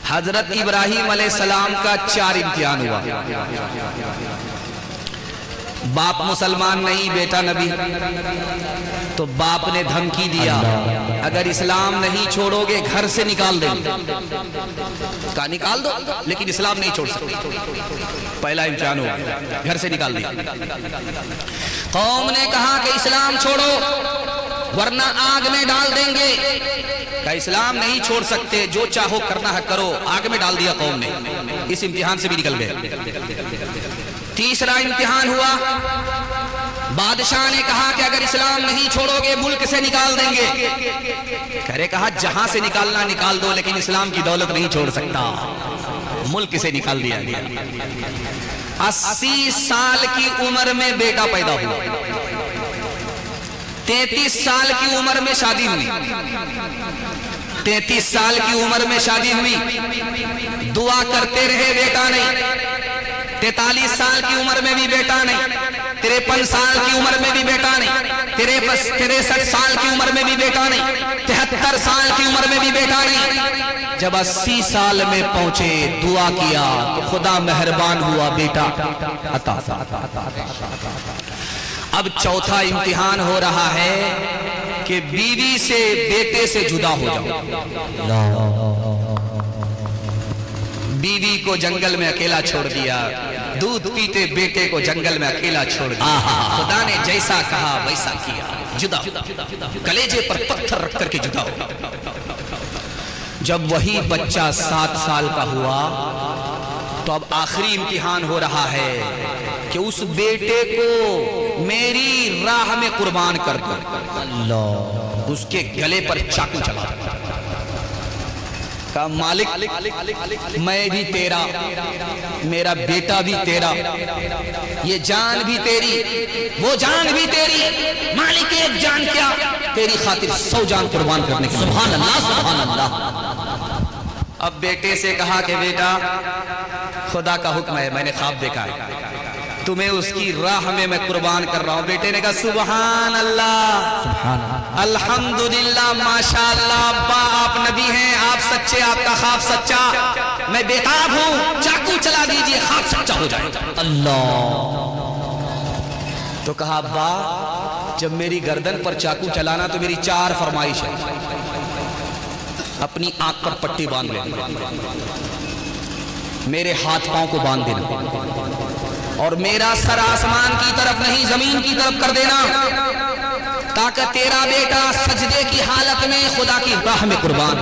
حضرت ابراہیم علیہ السلام کا 4 امتحان ہوا. باپ مسلمان نہیں، بیٹا نبی. تو باپ نے دھمکی دیا اگر اسلام نہیں چھوڑو گے گھر سے نکال دیں گے. کہا نکال دو لیکن اسلام نہیں چھوڑ سکتے. پہلا امتحان ہوا، گھر سے نکال دیا. قوم نے کہا کہ اسلام چھوڑو ورنہ آگ میں ڈال دیں گے. کہا اسلام نہیں چھوڑ سکتے، جو چاہو کرنا ہے کرو. آگ میں ڈال دیا قوم نے. اس امتحان سے بھی نکل گئے. تیسرا امتحان ہوا، بادشاہ نے کہا کہ اگر اسلام نہیں چھوڑو گے ملک سے نکال دیں گے. کہا جہاں سے نکالنا نکال دو لیکن اسلام کی دولت نہیں چھوڑ سکتا. ملک سے نکال دیا گیا. 80 سال کی عمر میں بیٹا پیدا ہوا. 33 سال کی عمر میں شادی ہوئی. 33 سال کی عمر میں شادی ہوئی. دعا کرتے رہے بیٹا نہیں. 43 سال کی عمر میں بھی بیٹا نہیں. 53 سال کی عمر میں بھی بیٹا نہیں. 63 سال کی عمر میں بھی بیٹا نہیں. 73 سال کی عمر میں بھی بیٹا نہیں. جب 80 سال میں پہنچے دعا کیا تو خدا مہربان ہوا، بیٹا عطا. اب چوتھا امتحان ہو رہا ہے کہ بیوی سے بیٹے سے جدا ہو جاؤ. بیوی کو جنگل میں اکیلا چھوڑ دیا. دودھ پیتے بیٹے کو جنگل میں اکیلا چھوڑ دیا. خدا نے جیسا کہا ویسا کیا. جدا کلیجے پر پتھر رکھ کر کے جدا ہو. جب وہی بچہ 7 سال کا ہوا تو اب آخری امتحان ہو رہا ہے کہ اس بیٹے کو میری راہ میں قربان کر دو. اس کے گلے پر چاقو چلا. کہا مالک میں بھی تیرا، میرا بیٹا بھی تیرا، یہ جان بھی تیری، وہ جان بھی تیری. مالک ایک جان کیا، تیری خاطر 100 جان قربان کرنے کی. سبحان اللہ سبحان اللہ. اب بیٹے سے کہا کہ بیٹا خدا کا حکم ہے، میں نے خواب دیکھا ہے، تمہیں اس کی راہ میں قربان کر رہا ہوں. بیٹے نے کہا سبحان اللہ الحمدللہ ماشاءاللہ. ابا آپ نبی ہیں، آپ سچے، آپ کا خواب سچا. میں بےتاب ہوں، چاقو چلا دیجئے خواب سچا ہو جائے. اللہ. تو کہا ابا جب میری گردن پر چاقو چلانا تو میری 4 فرمائش ہے. اپنی آنکھ پر پٹی باندھ لینا، میرے ہاتھ پاؤں کو باندھ دینا، اور میرا سر آسمان کی طرف نہیں زمین کی طرف کر دینا تاکہ تیرا بیٹا سجدے کی حالت میں خدا کی راہ میں قربان.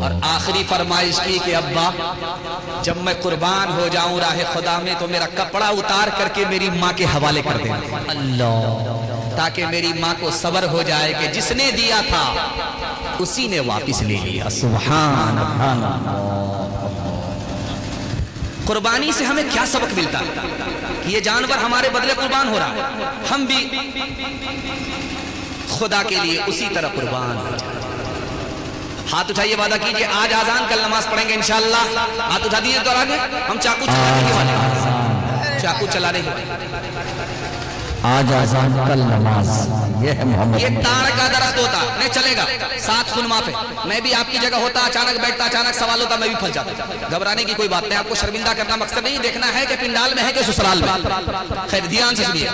اور آخری فرمائش کی کہ ابا جب میں قربان ہو جاؤں راہ خدا میں تو میرا کپڑا اتار کر کے میری ماں کے حوالے کر دینا. اللہ. تاکہ میری ماں کو صبر ہو جائے کہ جس نے دیا تھا اسی نے واپس لے لیا. سبحان اللہ. قربانی سے ہمیں کیا سبق ملتا ہے کہ یہ جانور ہمارے بدلے قربان ہو رہا ہے، ہم بھی خدا کے لیے اسی طرح قربان ہو جائیں. ہاتھ اٹھائیے، وعدہ کیجئے آج آذان کل نماز پڑھیں گے انشاءاللہ. ہاتھ اٹھا دیجئے تو آگے ہم چاقو چلانے ہی والے، چاقو چلانے ہی والے. آج آذان کل نماز. یہ تار کا درخت ہوتا نہیں چلے گا، 7 خون معاف ہے. میں بھی آپ کی جگہ ہوتا، اچانک بیٹھتا، اچانک سوال ہوتا، میں بھی پھنس جاتا. گھبرانے کی کوئی بات نہیں، آپ کو شرمندہ کرنا مقصد نہیں. دیکھنا ہے کہ پنڈال میں ہے کہ سسرال میں. خیر دھیان سے سنیے.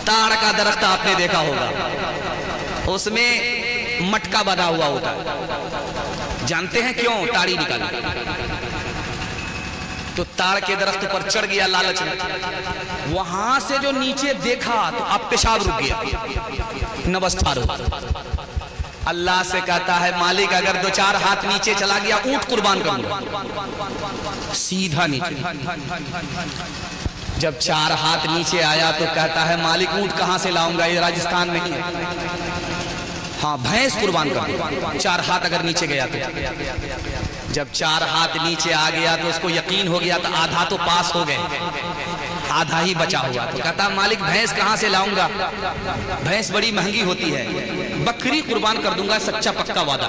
تار کا درخت آپ نے دیکھا ہوگا، اس میں مٹکا بنا ہوا ہوتا ہے. جانتے ہیں کیوں؟ تاڑی نکالی تو تار کے درخت پر چڑھ گیا لالچ میں. وہاں سے جو نیچے دیکھا تو اب پیشاب رک گیا، نوستھار ہو. اللہ سے کہتا ہے مالک اگر 2-4 ہاتھ نیچے چلا گیا اونٹ قربان کروں گا. سیدھا نیچے. جب 4 ہاتھ نیچے آیا تو کہتا ہے مالک اونٹ کہاں سے لاؤں گا، یہ راجستھان میں نہیں ہے. ہاں بھینس قربان کر دوں. 4 ہاتھ اگر نیچے گیا تو. جب 4 ہاتھ نیچے آ گیا تو اس کو یقین ہو گیا تو آدھا تو پاس ہو گئے، آدھا ہی بچا ہوا. تو کہتا مالک بھینس کہاں سے لاؤں گا، بھینس بڑی مہنگی ہوتی ہے، بکری قربان کر دوں گا، سچا پکا وعدہ.